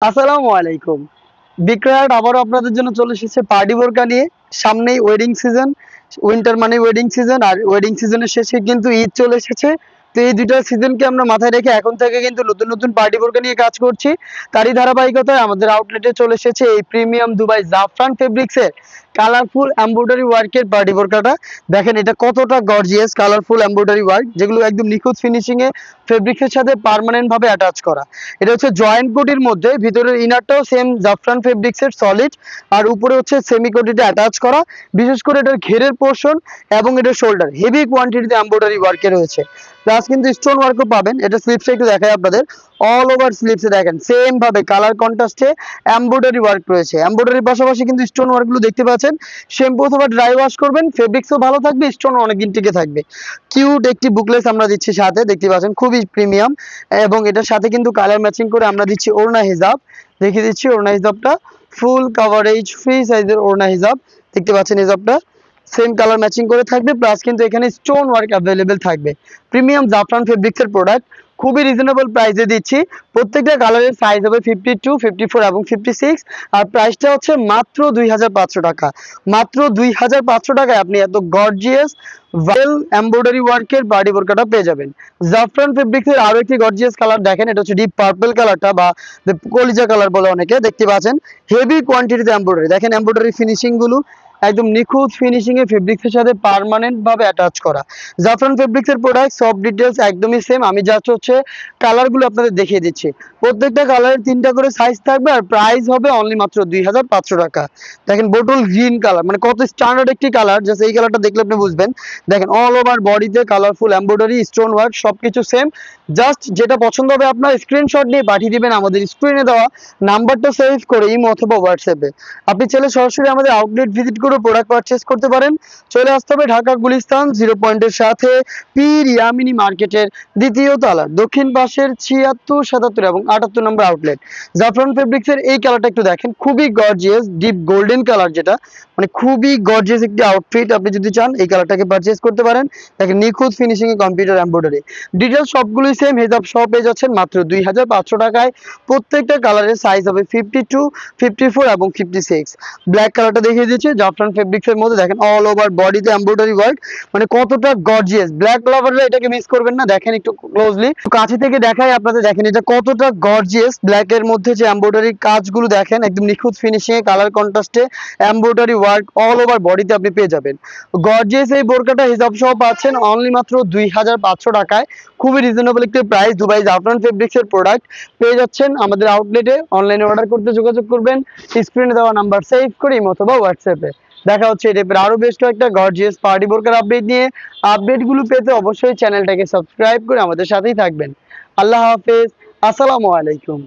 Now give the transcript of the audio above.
আসসালামু আলাইকুম। বিক্রয়ার্ড আবারও আপনাদের জন্য চলে এসেছে পার্টি বোরকা নিয়ে। সামনেই ওয়েডিং সিজন, উইন্টার মানে ওয়েডিং সিজন, আর ওয়েডিং সিজনের শেষে কিন্তু ঈদ চলে এসেছে। তো এই দুইটা সিজনকে আমরা মাথায় রেখে এখন থেকে কিন্তু নতুন নতুন পার্টি বোরকা নিয়ে কাজ করছি। তারই ধারাবাহিকতায় আমাদের আউটলেটে চলে এসেছে এই প্রিমিয়াম দুবাই জাফরান ফেব্রিক্সের কালারফুল এমব্রয়ডারি ওয়ার্কের পার্টি বোরকাটা। দেখেন এটা কতটা গর্জিয়াস কালারফুল এমব্রয়ডারি ওয়ার্ক, যেগুলো একদম নিখুঁত ফিনিশিং এ ফেব্রিক্সের সাথে পার্মানেন্ট ভাবে অ্যাটাচ করা। এটা হচ্ছে জয়েন্ট কোটির মধ্যে, ভিতরের ইনারটাও সেম জাফরান ফেব্রিক্সের সলিড, আর উপরে হচ্ছে সেমি কোটিতে অ্যাটাচ করা। বিশেষ করে এটার ঘেরের পোর্শন এবং এটার শোল্ডার হেভি কোয়ান্টিটিতে এমব্রয়ডারি ওয়ার্কে রয়েছে। প্লাস কিন্তু স্টোন ওয়ার্কও পাবেন। এটা স্লিপসে একটু দেখাই আপনাদের। অল ওভার স্লিপসে দেখেন সেম ভাবে কালার কন্ট্রাস্টে এমব্রয়ডারি ওয়ার্ক রয়েছে। এমব্রয়ডারির পাশাপাশি কিন্তু স্টোন ওয়ার্কগুলো দেখতে পাচ্ছেন। শ্যাম্পু অথবা ড্রাই ওয়াশ করবেন, ফেব্রিক্সও ভালো থাকবে, স্টোন অনেকদিন টিকে থাকবে। কিউট একটি বুকলেস আমরা দিচ্ছি সাথে, দেখতে পাচ্ছেন খুবই প্রিমিয়াম। এবং এটার সাথে কিন্তু কালার ম্যাচিং করে আমরা দিচ্ছি ওড়না হিজাব। দেখিয়ে দিচ্ছি ওড়না হিজাবটা, ফুল কাভারেজ ফ্রি সাইজের ওড়না হিজাব। দেখতে পাচ্ছেন হিজাবটা সেম কালার ম্যাচিং করে থাকবে, প্লাস কিন্তু এখানে স্টোন ওয়ার্ক অ্যাভেলেবেল থাকবে। প্রিমিয়াম জাফরান ফেব্রিক্সের প্রোডাক্ট, খুবই রিজনেবল প্রাইসে দিচ্ছি। প্রত্যেকটা কালারের সাইজ হবে 52, 54 এবং 56। আর প্রাইসটা হচ্ছে মাত্র 2500 টাকা। মাত্র 2500 টাকায় আপনি এত গর্জিয়াস ওয়েল এমব্রয়ডারি ওয়ার্কের পার্টি বোরকাটা পেয়ে যাবেন। জাফরান ফেব্রিক্সের আরো একটি গর্জিয়াস কালার দেখেন, এটা হচ্ছে ডিপ পার্পল কালারটা বা কলিজা কালার বলে অনেকে। দেখতে পাচ্ছেন হেভি কোয়ান্টিটিতে এমব্রয়ডারি, দেখেন এমব্রয়ডারি ফিনিশিং গুলো একদম নিখুঁত ফিনিশিং এ ফেব্রিক্সের সাথে পার্মানেন্ট ভাবে অ্যাটাচ করা। জাফরান ফেব্রিক্সের প্রোডাক্ট সব ডিটেলস একদমই সেম। আমি জাস্ট হচ্ছে কালারগুলো আপনাদের দেখিয়ে দিচ্ছি। প্রত্যেকটা কালারের 3টা করে সাইজ থাকবে, আর প্রাইস হবে অনলি মাত্র 2500 টাকা। দেখেন বোটল গ্রিন কালার, মানে কত স্ট্যান্ডার্ড একটি কালার, জাস্ট এই কালারটা দেখলে আপনি বুঝবেন। দেখেন অল ওভার বডিতে কালারফুল এমব্রয়ডারি, স্টোন ওয়ার্ক সবকিছু সেম। জাস্ট যেটা পছন্দ হবে আপনার স্ক্রিনশট নিয়ে পাঠিয়ে দিবেন আমাদের স্ক্রিনে দেওয়া নাম্বারটা সেভ করে ইমো অথবা হোয়াটসঅ্যাপে। আপনি চাইলে সরাসরি আমাদের আউটলেট ভিজিট করে প্রোডাক্ট পারচেজ করতে পারেন। চলে আসতে হবে ঢাকা গুলিস্তান 0 পয়েন্টের সাথে পীর ইয়ামিনী মার্কেটের দ্বিতীয় তলার দক্ষিণ পাশের 76, 77 এবং 78 নম্বর আউটলেট। জাফরান ফেব্রিক্সের এই কালারটা একটু দেখেন, খুবই গর্জিয়াস ডিপ গোল্ডেন কালার, যেটা মানে খুবই গর্জিয়াস একটি আউটফিট। আপনি যদি চান এই কালারটাকে পারচেজ করতে পারেন। দেখেন নিখুঁত finishing a computer embroidery, details সবগুলোই সেম। হিজাব সহ পেয়ে যাচ্ছেন মাত্র 2500 টাকায়। প্রত্যেকটা কালারের সাইজ হবে 52, 54 এবং 56। ব্ল্যাক কালারটা দেখিয়ে দিচ্ছি জাফরান ফেব্রিক্সের মধ্যে। দেখেন অল ওভার বডিতে এমব্রয়ডারি ওয়ার্ক, মানে কতটা গর্জিয়াস। ব্ল্যাক লাভাররা এটাকে মিস করবেন না। দেখেন একটু ক্লোজলি কাছে থেকে দেখাই আপনাদের, দেখেন এটা কতটা গর্জিয়াস। ব্ল্যাক এর মধ্যে যে এমব্রয়ডারি কাজগুলো দেখেন একদম নিখুঁত ফিনিশিং এ কালার কন্ট্রাস্টে এমব্রয়ডারি ওয়ার্ক অল ওভার বডিতে আপনি পেয়ে যাবেন। গর্জিয়াস এই বোরকাটা হিজাব সহ পাচ্ছেন অনলি মাত্র 2500 টাকায়। খুবই রিজনেবল একটি প্রাইস। দুবাই জাফরান ফেব্রিক্সের প্রোডাক্ট পেয়ে যাচ্ছেন আমাদের আউটলেটে। অনলাইনে অর্ডার করতে যোগাযোগ করবেন স্ক্রিনে দেওয়া নাম্বার সেভ করে অথবা হোয়াটসঅ্যাপে। দেখা হচ্ছে এই টাইপের আরো বেশ কয়েকটা গর্জিয়াস পার্টি বোরকার আপডেট নিয়ে। আপডেটগুলো পেতে অবশ্যই চ্যানেলটাকে সাবস্ক্রাইব করে আমাদের সাথেই থাকবেন। আল্লাহ হাফেজ, আসসালামু আলাইকুম।